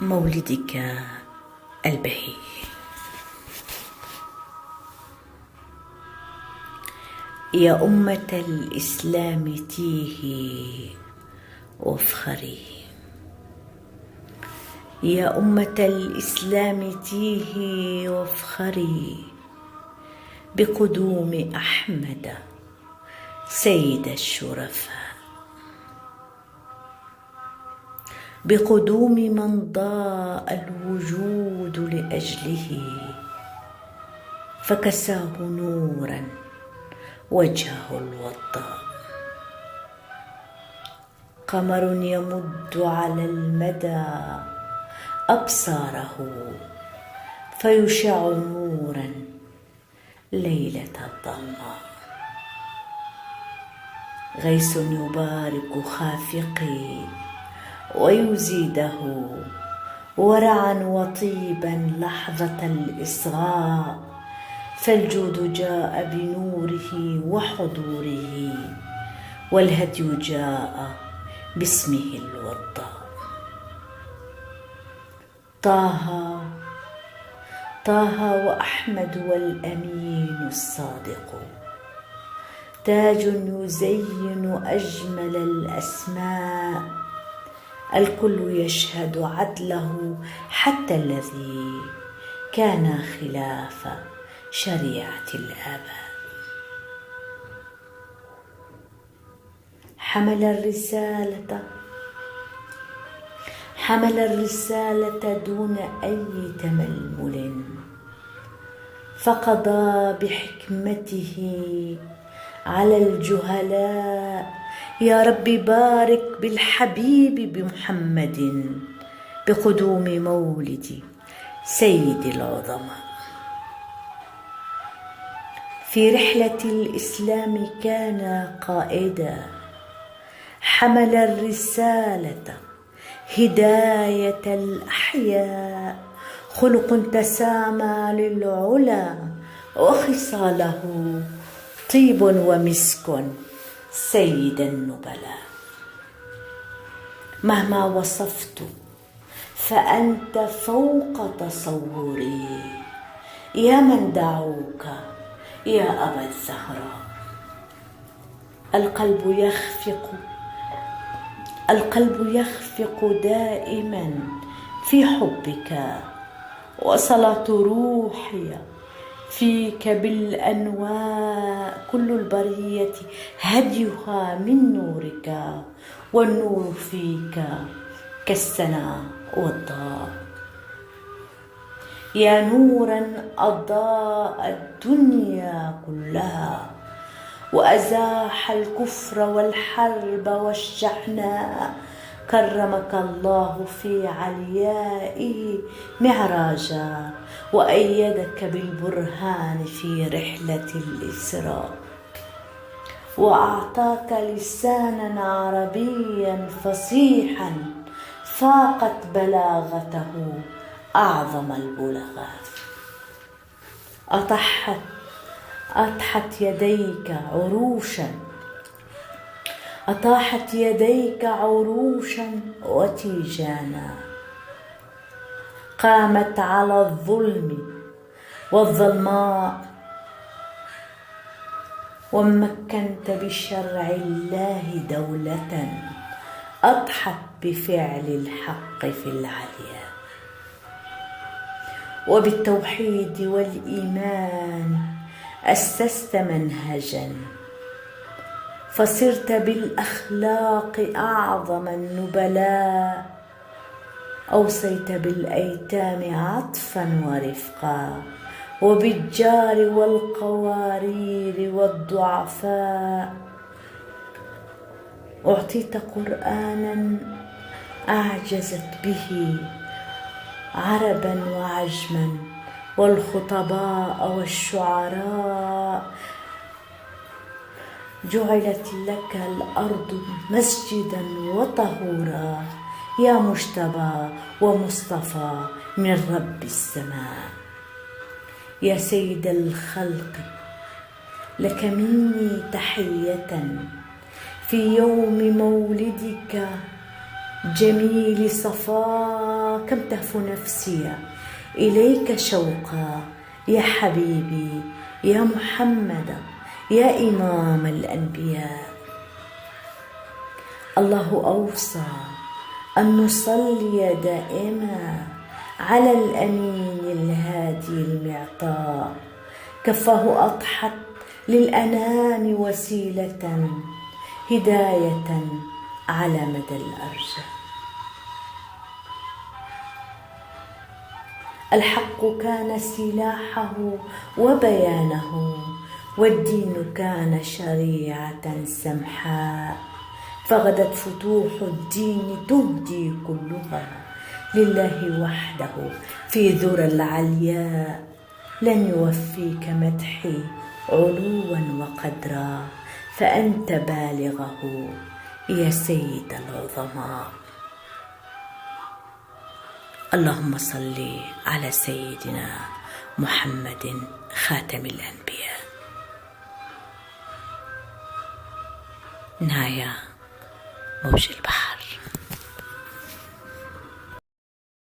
مولدك البهي. يا أمة الإسلام تيهي وافخري، يا أمة الإسلام تيهي وافخري بقدوم أحمد سيد الشرفاء، بقدوم من ضاء الوجود لأجله فكساه نورا وجهه الوضاء، قمر يمد على المدى أبصاره فيشع نورا ليلة الظلماء، غيث يبارك خافقي ويزيده ورعا وطيبا لحظة الإصغاء، فالجود جاء بنوره وحضوره والهدي جاء باسمه الوضاء. طه وأحمد والأمين الصادق، تاج يزين أجمل الأسماء، الكل يشهد عدله حتى الذي كان خلاف شريعة الآباء. حمل الرسالة دون أي تململ، فقضى بحكمته على الجهلاء. يا رب بارك بالحبيب بمحمد بقدوم مولد سيد العظماء. في رحلة الإسلام كان قائدا، حمل الرسالة هداية الأحياء، خلق تسامى للعلا وخصاله طيب ومسك سيد النبلاء. مهما وصفت فأنت فوق تصوري، يا من دعوك يا أبا الزهراء. القلب يخفق دائما في حبك، وصلاة روحي فيك بالأنواء، كل البرية هديها من نورك، والنور فيك كالسنا والضاء. يا نورا أضاء الدنيا كلها، وأزاح الكفر والحرب والشحناء، كرمك الله في عليائه معراجا، وأيدك بالبرهان في رحلة الإسراء، وأعطاك لسانا عربيا فصيحا فاقت بلاغته أعظم البلغاء. أطاحت يديك عروشا وتيجانا، قامت على الظلم والظلماء، ومكنت بشرع الله دولة أضحت بفعل الحق في العليا، وبالتوحيد والإيمان أسست منهجا، فصرت بالأخلاق أعظم النبلاء، أوصيت بالأيتام عطفا ورفقا، وبالجار والقوارير والضعفاء. أعطيت قرآنا أعجزت به عربا وعجما والخطباء والشعراء، جعلت لك الأرض مسجدا وطهورا، يا مجتبى ومصطفى من رب السماء. يا سيد الخلق لك مني تحية في يوم مولدك جميل صفا كم تهفو نفسي إليك شوقا يا حبيبي يا محمد يا إمام الأنبياء. الله أوصى أن نصلي دائما على الأمين الهادي المعطاء، كفاه أضحت للأنام وسيلة هداية على مدى الأرجاء. الحق كان سلاحه وبيانه، والدين كان شريعة سمحاء، فغدت فتوح الدين تهدي كلها لله وحده في ذرى العلياء. لن يوفيك مدحي علوا وقدرا، فأنت بالغه يا سيد العظماء. اللهم صل على سيدنا محمد خاتم الأنبياء. نهاية موج البحر.